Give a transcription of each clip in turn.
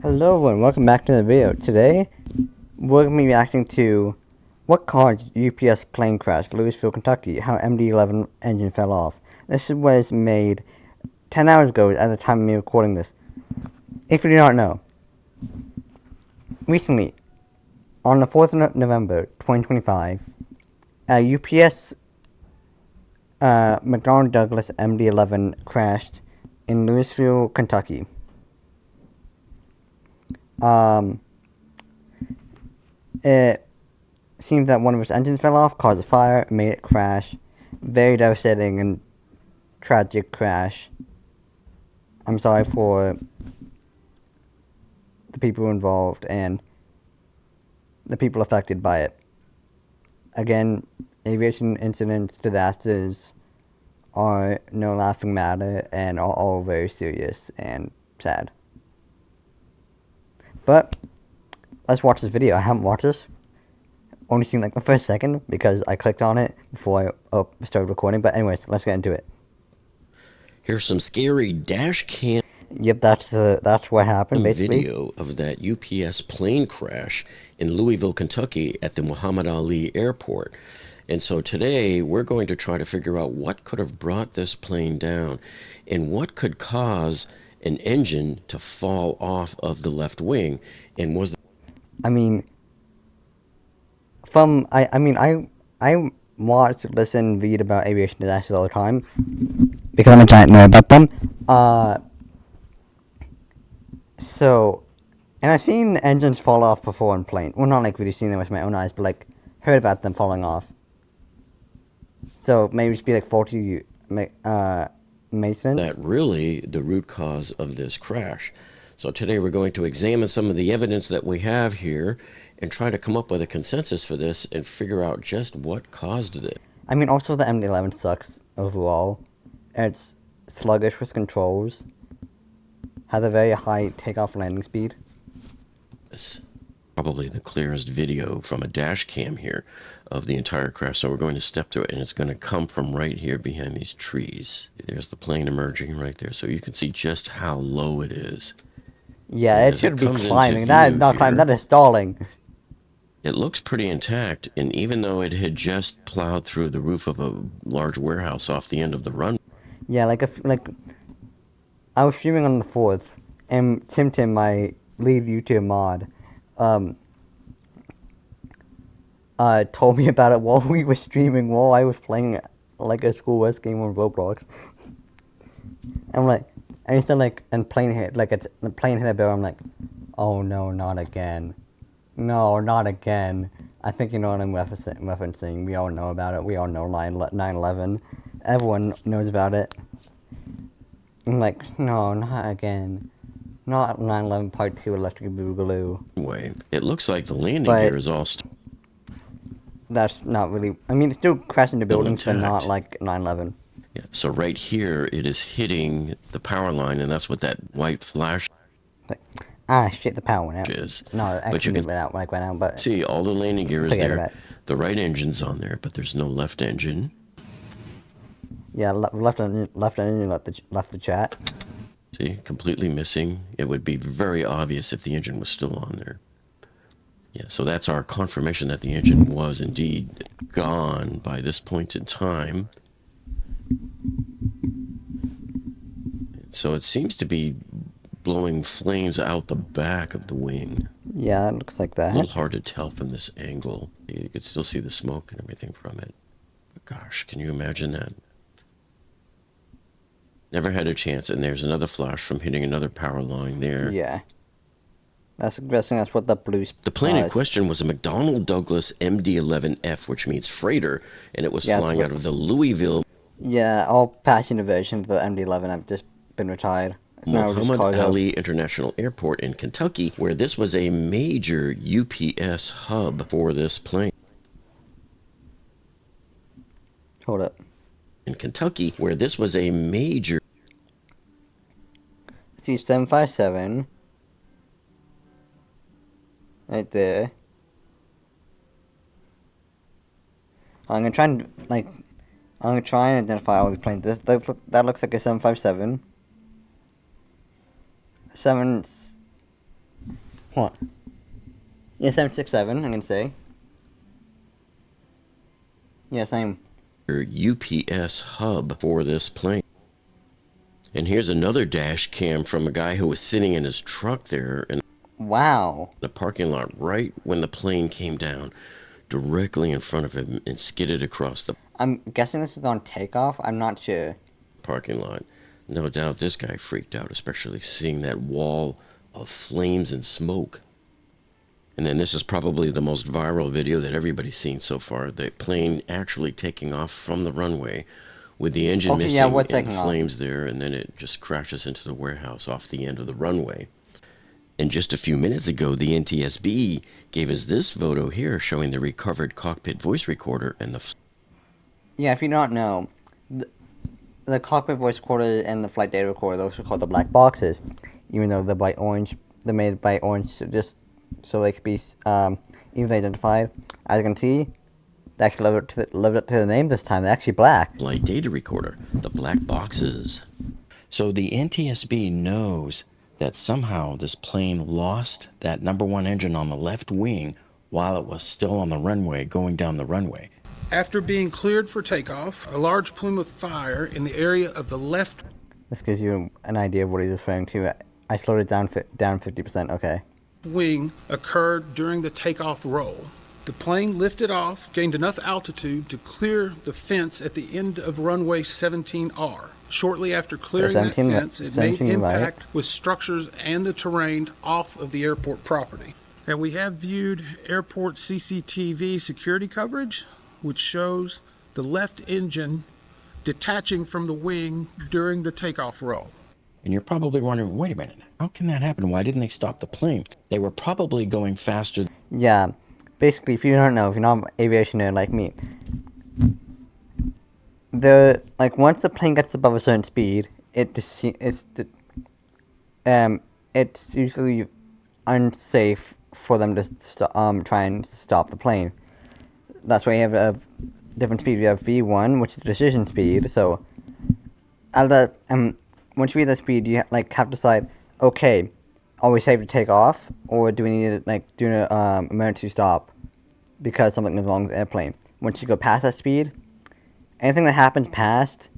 Hello everyone, welcome back to the video. Today, we're going to be reacting to what caused UPS plane crash, Louisville, Kentucky, how MD-11 engine fell off. This was made 10 hours ago at the time of me recording this. If you do not know, recently, on the 4th of November, 2025, a UPS McDonnell Douglas MD-11 crashed in Louisville, Kentucky. It seems that one of its engines fell off, caused a fire, made it crash. Very devastating and tragic crash. I'm sorry for the people involved and the people affected by it. Again, aviation incidents, disasters are no laughing matter and are all very serious and sad. But let's watch this video. I haven't watched this. Only seen like the first second because I clicked on it before I started recording. But anyways, let's get into it. Here's some scary dash cam. Yep, that's what happened basically. Video of that UPS plane crash in Louisville, Kentucky at the Muhammad Ali Airport. And so today we're going to try to figure out what could have brought this plane down and what could cause an engine to fall off of the left wing. And was I watch, listen, read about aviation disasters all the time because I'm a giant nerd about them. And I've seen engines fall off before in planes. Well, not like really seen them with my own eyes, but like heard about them falling off. So maybe just be like faulty maintenance. that really the root cause of this crash? So today we're going to examine some of the evidence that we have here and try to come up with a consensus for this and figure out just what caused it. Also the MD-11 sucks overall. It's sluggish with controls. Has a very high takeoff landing speed. This probably the clearest video from a dash cam here of the entire crash. So we're going to step through it, and it's going to come from right here behind these trees. There's the plane emerging right there, so you can see just how low it is. Yeah, it should be climbing. That is not climbing, that is stalling. It looks pretty intact, and even though it had just plowed through the roof of a large warehouse off the end of the run. Yeah, I was streaming on the 4th, and Tim, my lead YouTube mod, told me about it while we were streaming, while I was playing like a School West game on Roblox. I'm like, and he said and plane hit, the plane hit a barrel. I'm like, oh no, not again. No, not again. I think you know what I'm referencing. We all know about it. We all know 9/11. Everyone knows about it. I'm like, no, not again. Not 9/11 Part 2 Electric Boogaloo. Anyway, it looks like the landing gear is all that's not really... it's still crashing into buildings, but not like 9/11. Yeah, so right here, it is hitting the power line, and that's what that white flash... Shit, the power went out. Is. No, actually it went out when I went out, but... See, all the landing gear is there. The right engine's on there, but there's no left engine. Yeah, left engine left the chat. See, completely missing. It would be very obvious if the engine was still on there. Yeah, so that's our confirmation that the engine was indeed gone by this point in time. So it seems to be blowing flames out the back of the wing. Yeah, it looks like that. A little hard to tell from this angle. You could still see the smoke and everything from it. But gosh, can you imagine that? Never had a chance, and there's another flash from hitting another power line there. Yeah. That's what the blue... The plane in question was a McDonnell Douglas MD-11F, which means freighter, and it was flying out of the Louisville... Yeah, all passenger versions of the MD-11 have just been retired. Muhammad Ali International Airport in Kentucky, where this was a major UPS hub for this plane. Hold up. In Kentucky, where this was a major... See, 757. Right there. I'm gonna try and identify all these planes. That looks like a 757. What? Yeah, 767, I can say. Yeah, same. UPS hub for this plane. And here's another dash cam from a guy who was sitting in his truck there in Wow. the parking lot right when the plane came down directly in front of him and skidded across the I'm guessing this is on takeoff. I'm not sure. parking lot. No doubt this guy freaked out, especially seeing that wall of flames and smoke. And then this is probably the most viral video that everybody's seen so far. The plane actually taking off from the runway with the engine Okay, missing yeah, what's and taking off? flames there, and then it just crashes into the warehouse off the end of the runway. And just a few minutes ago, the NTSB gave us this photo here showing the recovered cockpit voice recorder and the... Yeah, if you don't know, the cockpit voice recorder and the flight data recorder, those are called the black boxes. Even though they're by orange, they're made by orange just so they could be easily identified. As you can see, they actually lived up to the name this time. They're actually black. flight data recorder, the black boxes. So the NTSB knows that somehow this plane lost that number one engine on the left wing while it was still on the runway, going down the runway. After being cleared for takeoff, a large plume of fire in the area of the left This gives you an idea of what he's referring to. I slowed it down 50%. Okay. wing occurred during the takeoff roll. The plane lifted off, gained enough altitude to clear the fence at the end of runway 17R. Shortly after clearing that 17, fence, it made 17, right. impact with structures and the terrain off of the airport property. And we have viewed airport CCTV security coverage, which shows the left engine detaching from the wing during the takeoff roll. And you're probably wondering, wait a minute, how can that happen? Why didn't they stop the plane? They were probably going faster. Yeah. Basically, if you don't know, if you're not an aviation nerd like me, once the plane gets above a certain speed, it's usually unsafe for them to try and stop the plane. That's why you have a different speed. You have V1, which is decision speed. So, once you reach that speed, you have to decide, okay, are we safe to take off, or do we need to do an emergency stop because something is wrong with the airplane? Once you go past that speed, anything that happens past,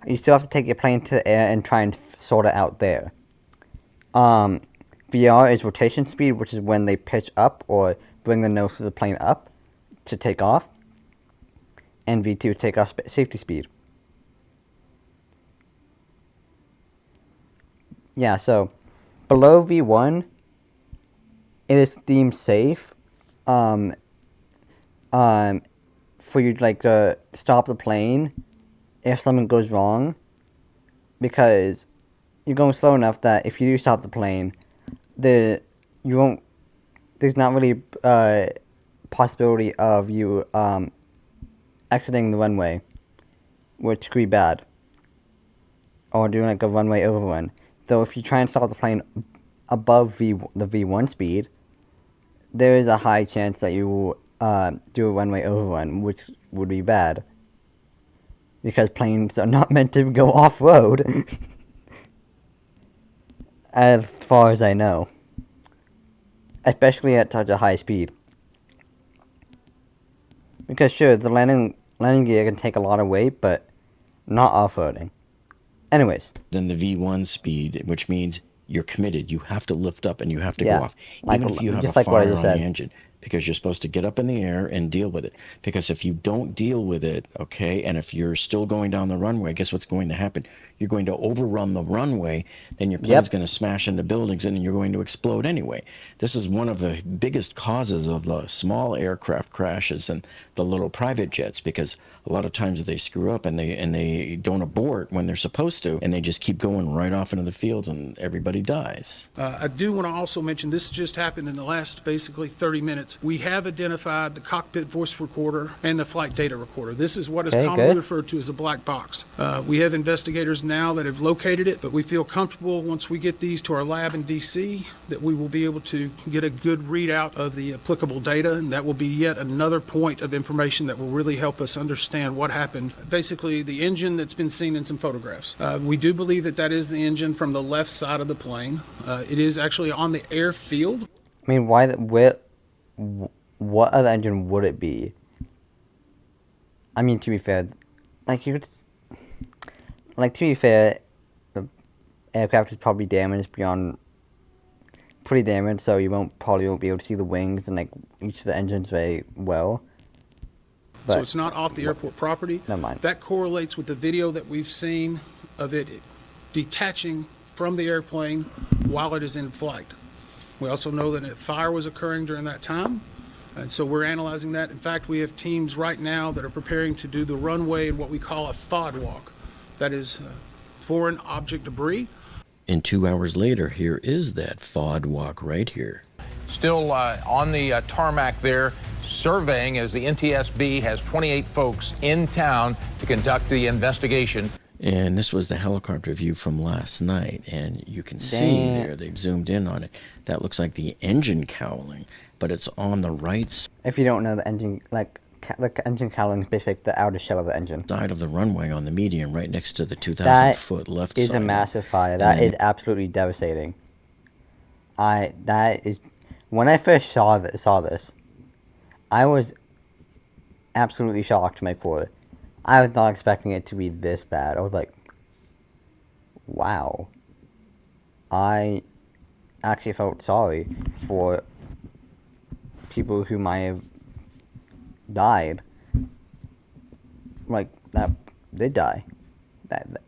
you still have to take your plane to the air and try and sort it out there. VR is rotation speed, which is when they pitch up or bring the nose of the plane up to take off, and V2 is takeoff safety speed. Yeah, so below V1, it is deemed safe for you to stop the plane if something goes wrong, because you're going slow enough that if you do stop the plane, there's not really possibility of you exiting the runway, which could be bad, or doing a runway overrun. Though if you try and stop the plane above the V1 speed, there is a high chance that you will do a runway overrun, which would be bad, because planes are not meant to go off-road, as far as I know, especially at such a high speed. Because sure, the landing gear can take a lot of weight, but not off-roading. Anyways. Than the V1 speed, which means you're committed. You have to lift up and you have to go off, even if you have a fire on the engine, because you're supposed to get up in the air and deal with it. Because if you don't deal with it, okay, and if you're still going down the runway, guess what's going to happen? You're going to overrun the runway, then your plane's going to smash into buildings, and you're going to explode anyway. This is one of the biggest causes of the small aircraft crashes and the little private jets, because a lot of times they screw up and they don't abort when they're supposed to, and they just keep going right off into the fields, and everybody dies. I do want to also mention, this just happened in the last basically 30 minutes. We have identified the cockpit voice recorder and the flight data recorder. This is what is commonly referred to as a black box. We have investigators now that have located it, but we feel comfortable once we get these to our lab in DC that we will be able to get a good readout of the applicable data, and that will be yet another point of information that will really help us understand what happened. Basically, the engine that's been seen in some photographs. We do believe that is the engine from the left side of the plane. It is actually on the airfield. I mean, why? What other engine would it be? I mean, to be fair, like you could, like to be fair, the aircraft is probably damaged beyond pretty damaged, so you probably won't be able to see the wings and like each of the engines very well. But, so it's not off the airport property. Never mind. That correlates with the video that we've seen of it detaching from the airplane while it is in flight. We also know that a fire was occurring during that time, and so we're analyzing that. In fact, we have teams right now that are preparing to do the runway in what we call a FOD walk. That is foreign object debris. And 2 hours later, here is that FOD walk right here. Still on the tarmac there, surveying as the NTSB has 28 folks in town to conduct the investigation. And this was the helicopter view from last night, and you can see there, they've zoomed in on it. That looks like the engine cowling, but it's on the right side. If you don't know, the engine, like, the engine cowling is basically the outer shell of the engine. Side of the runway on the median, right next to the 2,000-foot left side. That is a massive fire. That is absolutely devastating. When I first saw this, I was absolutely shocked to my core. I was not expecting it to be this bad. I was like, wow. I actually felt sorry for people who might have died. Like, that did die.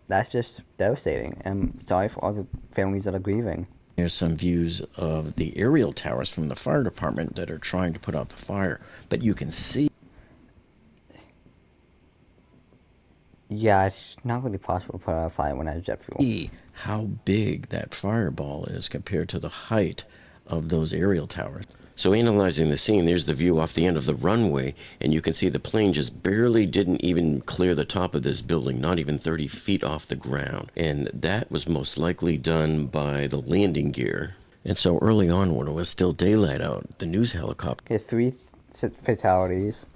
That's just devastating. And sorry for all the families that are grieving. There's some views of the aerial towers from the fire department that are trying to put out the fire. But you can see. Yeah, it's not really possible to put out a fire when I have jet fuel. See how big that fireball is compared to the height of those aerial towers. So analyzing the scene, there's the view off the end of the runway, and you can see the plane just barely didn't even clear the top of this building, not even 30 feet off the ground. And that was most likely done by the landing gear. And so early on, when it was still daylight out, the news helicopter... Okay, 3 fatalities,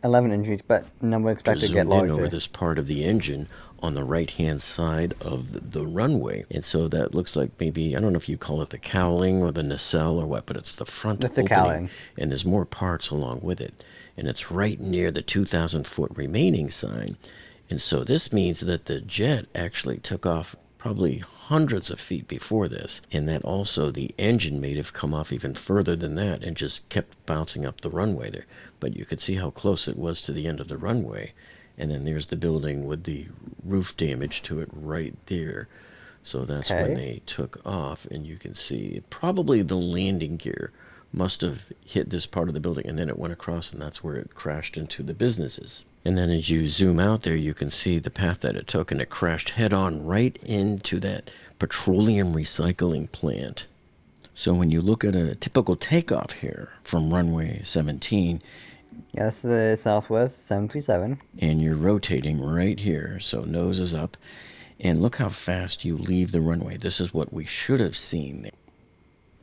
11 injuries, but number expected to get larger. Over this part of the engine on the right-hand side of the runway. And so that looks like maybe, I don't know if you call it the cowling or the nacelle or what, but it's the front opening. Cowling. And there's more parts along with it. And it's right near the 2,000-foot remaining sign. And so this means that the jet actually took off probably hundreds of feet before this, and that also the engine may have come off even further than that and just kept bouncing up the runway there. But you could see how close it was to the end of the runway, and then there's the building with the roof damage to it right there. So that's when they took off, and you can see probably the landing gear must have hit this part of the building, and then it went across, and that's where it crashed into the businesses. And then as you zoom out there, you can see the path that it took, and it crashed head-on right into that petroleum recycling plant. So when you look at a typical takeoff here from runway 17... Yeah, that's the Southwest 737. And you're rotating right here, so nose is up. And look how fast you leave the runway. This is what we should have seen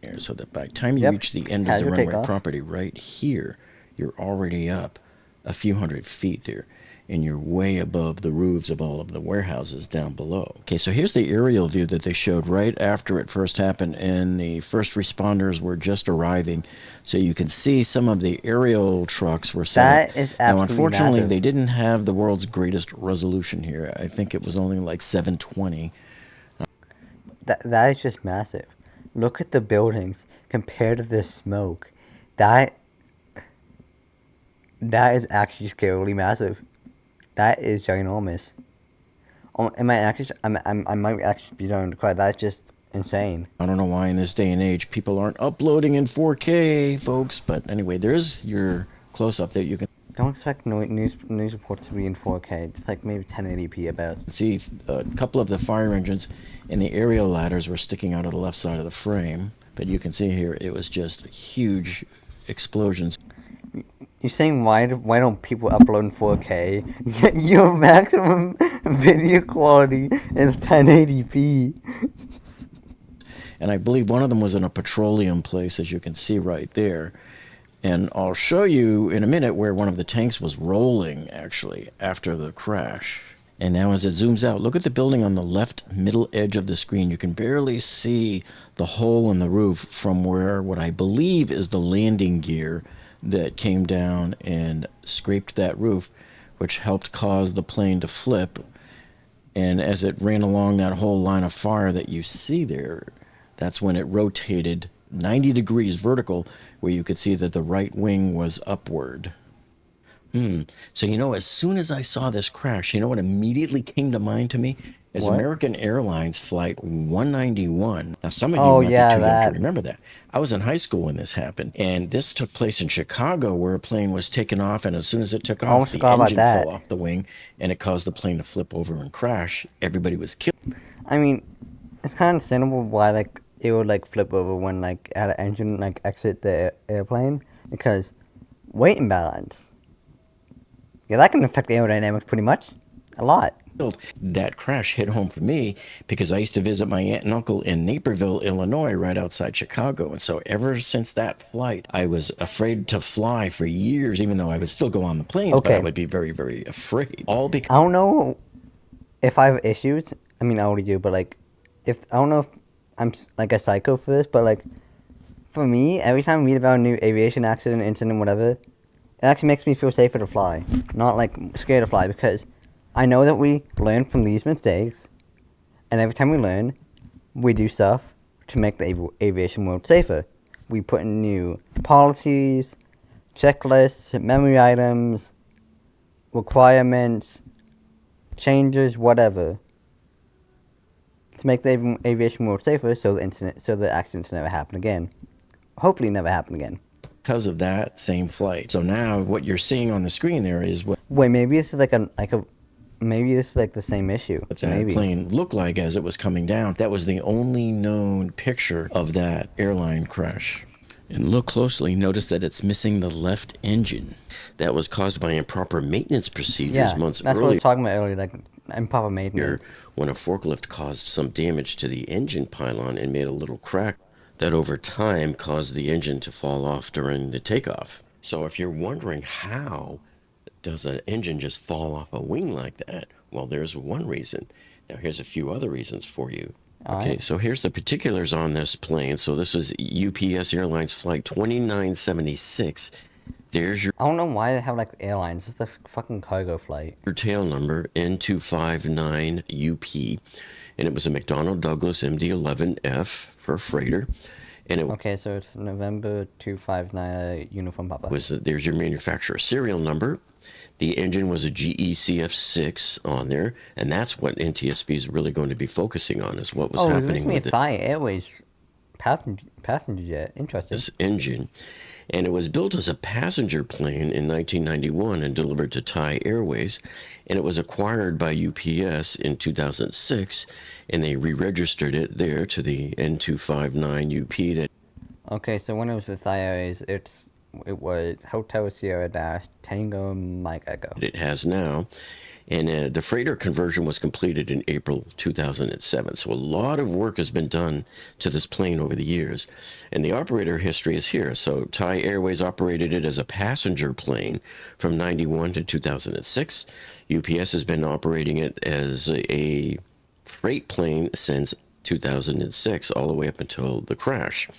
there. So that by the time you reach the end of the runway property right here, you're already up a few hundred feet there. And you're way above the roofs of all of the warehouses down below. Okay, so here's the aerial view that they showed right after it first happened, and the first responders were just arriving. So you can see some of the aerial trucks were set up. That is absolutely Now, unfortunately, massive. they didn't have the world's greatest resolution here. I think it was only like 720. That is just massive. Look at the buildings compared to the smoke. That is actually scarily massive. That is ginormous. I might actually be going to cry. That's just insane. I don't know why in this day and age people aren't uploading in 4K, folks. But anyway, there's your close-up there. You can Don't expect news reports to be in 4K. It's like maybe 1080p about. see a couple of the fire engines and the aerial ladders were sticking out of the left side of the frame. But you can see here it was just huge explosions. You're saying why don't people upload in 4K? Your maximum video quality is 1080p. And I believe one of them was in a petroleum place, as you can see right there. And I'll show you in a minute where one of the tanks was rolling, actually, after the crash. And now as it zooms out, look at the building on the left middle edge of the screen. You can barely see the hole in the roof from where what I believe is the landing gear that came down and scraped that roof, which helped cause the plane to flip. And as it ran along that whole line of fire that you see there, that's when it rotated 90 degrees vertical, where you could see that the right wing was upward. So, as soon as I saw this crash, what immediately came to mind to me is What? American Airlines Flight 191. Now, some of you Oh might be yeah, too young to that. remember that. I was in high school when this happened, and this took place in Chicago, where a plane was taken off, and as soon as it took I off, almost the forgot about engine fell that. off the wing, and it caused the plane to flip over and crash. Everybody was killed. I mean, it's kind of understandable why like it would like flip over when like at an engine like exit the airplane, because weight imbalance. Yeah, that can affect aerodynamics pretty much a lot. That crash hit home for me because I used to visit my aunt and uncle in Naperville, Illinois, right outside Chicago. And so ever since that flight, I was afraid to fly for years, even though I would still go on the planes, but I Okay, would be very, very afraid. All because I don't know if I have issues. I mean, I already do, but like, if I don't know if I'm like a psycho for this, but like, for me, every time I read about a new aviation accident, incident, whatever, it actually makes me feel safer to fly, not like scared to fly, because I know that we learn from these mistakes, and every time we learn, we do stuff to make the aviation world safer. We put in new policies, checklists, memory items, requirements, changes, whatever, to make the aviation world safer, so the accidents never happen again. Hopefully, never happen again. because of that same flight. So now what you're seeing on the screen there is what Wait, maybe this is maybe this is like the same issue. that Maybe. plane looked like as it was coming down. That was the only known picture of that airline crash. And look closely, notice that it's missing the left engine. That was caused by improper maintenance procedures Yeah, months that's what I earlier, was talking about earlier, like improper maintenance. when a forklift caused some damage to the engine pylon and made a little crack that over time caused the engine to fall off during the takeoff. So if you're wondering how does an engine just fall off a wing like that, well, there's one reason. Now here's a few other reasons for you. Okay, Alright. so here's the particulars on this plane. So this is UPS Airlines Flight 2976. There's your I don't know why they have like airlines. It's a fucking cargo flight. tail number, N259UP, and it was a McDonnell Douglas MD-11F for a freighter. And it Okay, so it's November 259 Uniform Papa. there's your manufacturer serial number. The engine was a GE CF6 on there, and that's what NTSB is really going to be focusing on, is what was Oh, this happening me a with Thai Airways passenger jet. Interesting. this engine. And it was built as a passenger plane in 1991 and delivered to Thai Airways, and it was acquired by UPS in 2006, and they re-registered it there to the N259UP that Okay, so when it was the Thai Airways, it was Hotel Sierra Dash Tango Mike Echo. it has now. And the freighter conversion was completed in April 2007. So a lot of work has been done to this plane over the years. And the operator history is here. So Thai Airways operated it as a passenger plane from 91 to 2006. UPS has been operating it as a freight plane since 2006, all the way up until the crash.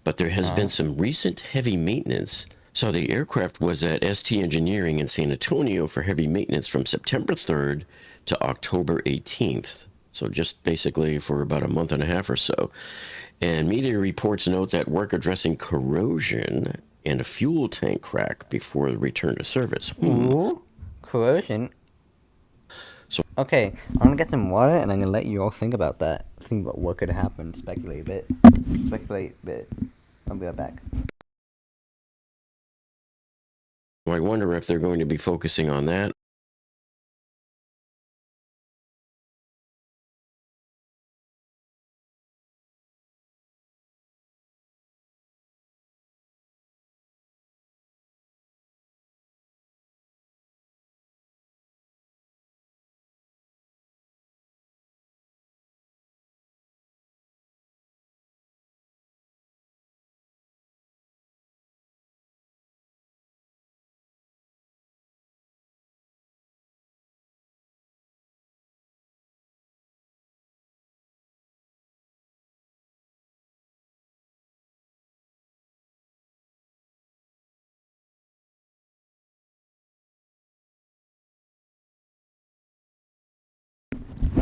But there has been some recent heavy maintenance. So the aircraft was at ST Engineering in San Antonio for heavy maintenance from September 3rd to October 18th. So just basically for about a month and a half or so. And media reports note that work addressing corrosion and a fuel tank crack before the return to service. Ooh, corrosion. So- Okay, I'm gonna get some water and I'm gonna let you all think about that. Think about what could happen. Speculate a bit. Speculate a bit. I'll be right back. I wonder if they're going to be focusing on that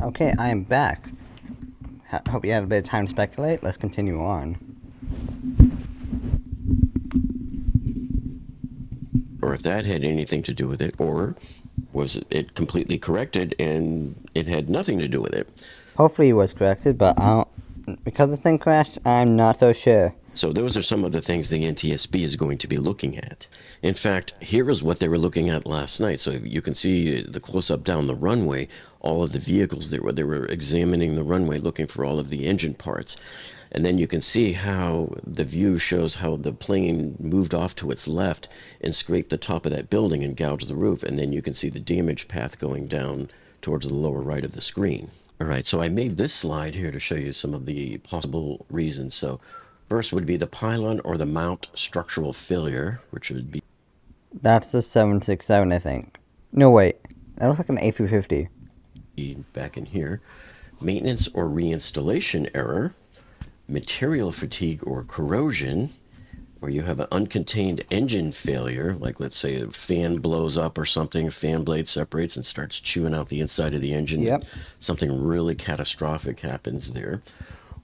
Okay, I am back. Hope you had a bit of time to speculate. Let's continue on. Or if that had anything to do with it, or was it completely corrected and it had nothing to do with it? Hopefully it was corrected, but because the thing crashed, I'm not so sure. So those are some of the things the NTSB is going to be looking at. In fact, here is what they were looking at last night. So you can see the close-up down the runway, all of the vehicles there, where they were examining the runway, looking for all of the engine parts. And then you can see how the view shows how the plane moved off to its left and scraped the top of that building and gouged the roof. And then you can see the damage path going down towards the lower right of the screen. All right, so I made this slide here to show you some of the possible reasons. So first would be the pylon or the mount structural failure, which would be... That's the 767, I think. No, wait. That looks like an A350. Back in here. Maintenance or reinstallation error. Material fatigue or corrosion. Or you have an uncontained engine failure, like let's say a fan blows up or something, a fan blade separates and starts chewing out the inside of the engine. Yep. Something really catastrophic happens there.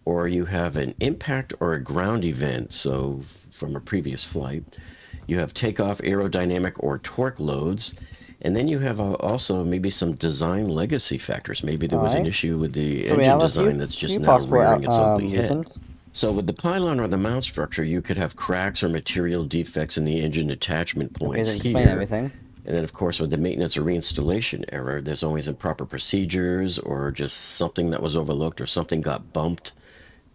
Or you have an impact or a ground event, so from a previous flight. You have takeoff aerodynamic or torque loads. And then you have also maybe some design legacy factors. Maybe there was an issue with the engine design that's just now rearing its ugly head. So with the pylon or the mount structure, you could have cracks or material defects in the engine attachment points Okay, explain everything. And then, of course, with the maintenance or reinstallation error, there's always improper procedures or just something that was overlooked or something got bumped.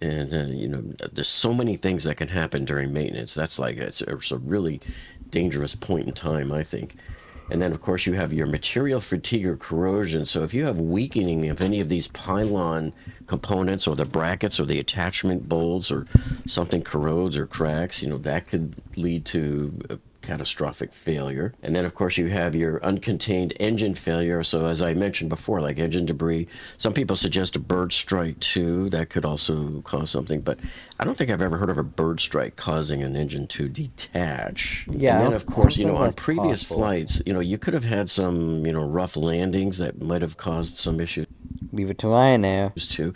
And, you know, there's so many things that can happen during maintenance. That's like, it's a really dangerous point in time, I think. And then, of course, you have your material fatigue or corrosion. So if you have weakening of any of these pylon components or the brackets or the attachment bolts or something corrodes or cracks, you know, that could lead to catastrophic failure. And then, of course, you have your uncontained engine failure. So as I mentioned before, like engine debris, some people suggest a bird strike too. That could also cause something, but I don't think I've ever heard of a bird strike causing an engine to detach. Yeah. And then, of course, you know, on previous flights, you know, you could have had some, you know, rough landings that might have caused some issues. Leave it to Ryanair. Too.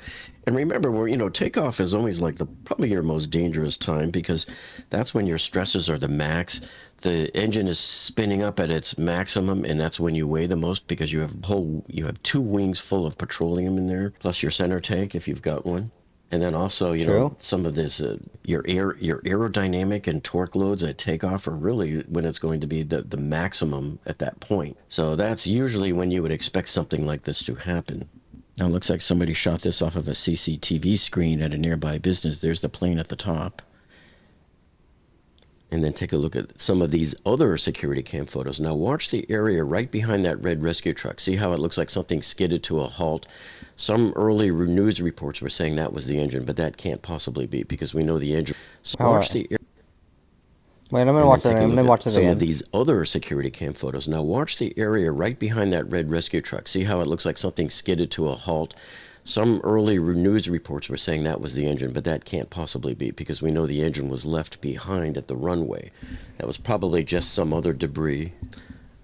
And remember, where you know, takeoff is always like probably your most dangerous time because that's when your stresses are the max. The engine is spinning up at its maximum, and that's when you weigh the most because you have two wings full of petroleum in there, plus your center tank if you've got one. And then also, you know, some of this, your aerodynamic and torque loads at takeoff are really when it's going to be the maximum at that point. So that's usually when you would expect something like this to happen. Now it looks like somebody shot this off of a CCTV screen at a nearby business. There's the plane at the top. And then take a look at some of these other security cam photos. Now watch the area right behind that red rescue truck. See how it looks like something skidded to a halt? Some early news reports were saying that was the engine, but that can't possibly be because we know the engine. So watch the area. Wait, I'm gonna watch it. I'm gonna watch some of these other security cam photos. Now watch the area right behind that red rescue truck. See how it looks like something skidded to a halt? Some early news reports were saying that was the engine, but that can't possibly be because we know the engine was left behind at the runway. That was probably just some other debris.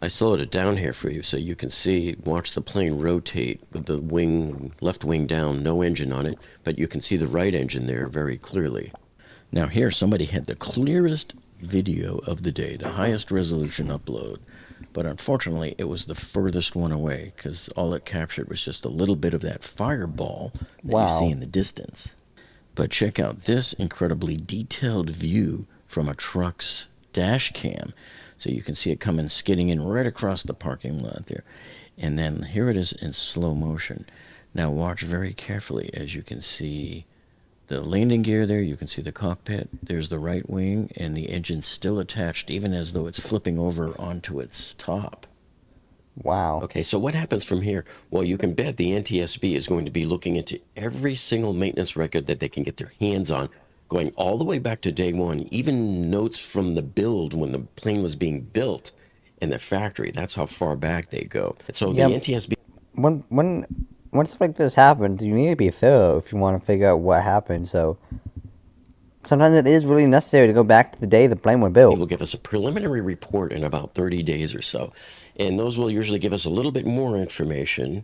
I slowed it down here for you so you can see, watch the plane rotate with the wing, left wing down, no engine on it, but you can see the right engine there very clearly. Now here somebody had the clearest video of the day, the highest resolution upload. But unfortunately, it was the furthest one away because all it captured was just a little bit of that fireball that you see in the distance. But check out this incredibly detailed view from a truck's dash cam. So you can see it coming skidding in right across the parking lot there. And then here it is in slow motion. Now watch very carefully as you can see the landing gear there, you can see the cockpit, there's the right wing, and the engine's still attached, even as though it's flipping over onto its top. Wow. Okay, so what happens from here? Well, you can bet the NTSB is going to be looking into every single maintenance record that they can get their hands on, going all the way back to day one, even notes from the build when the plane was being built in the factory. That's how far back they go. So the NTSB... Once like this happens, you need to be thorough if you want to figure out what happened. So sometimes it is really necessary to go back to the day the plane was built. They will give us a preliminary report in about 30 days or so. And those will usually give us a little bit more information.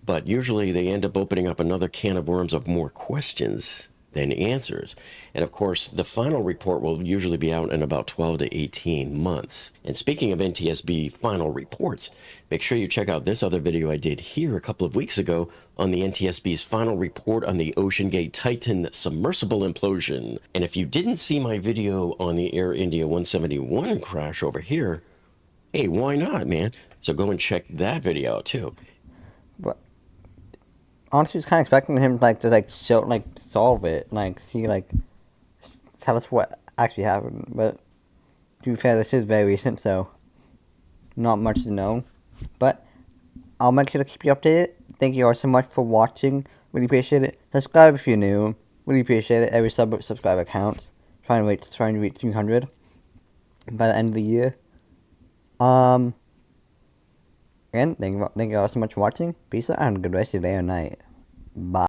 but usually they end up opening up another can of worms of more questions than answers. And of course, the final report will usually be out in about 12 to 18 months. And speaking of NTSB final reports, make sure you check out this other video I did here a couple of weeks ago on the NTSB's final report on the OceanGate Titan submersible implosion. And if you didn't see my video on the Air India 171 crash over here, hey, why not, man? So go and check that video out too. But honestly, I was kind of expecting him to show, solve it, see, tell us what actually happened. But to be fair, this is very recent, so not much to know. But I'll make sure to keep you updated. Thank you all so much for watching. Really appreciate it. Subscribe if you're new. Really appreciate it. Every subscriber counts. Trying to reach 300 by the end of the year. Again, thank you all so much for watching. Peace out and have a good rest of your day or night. Bye.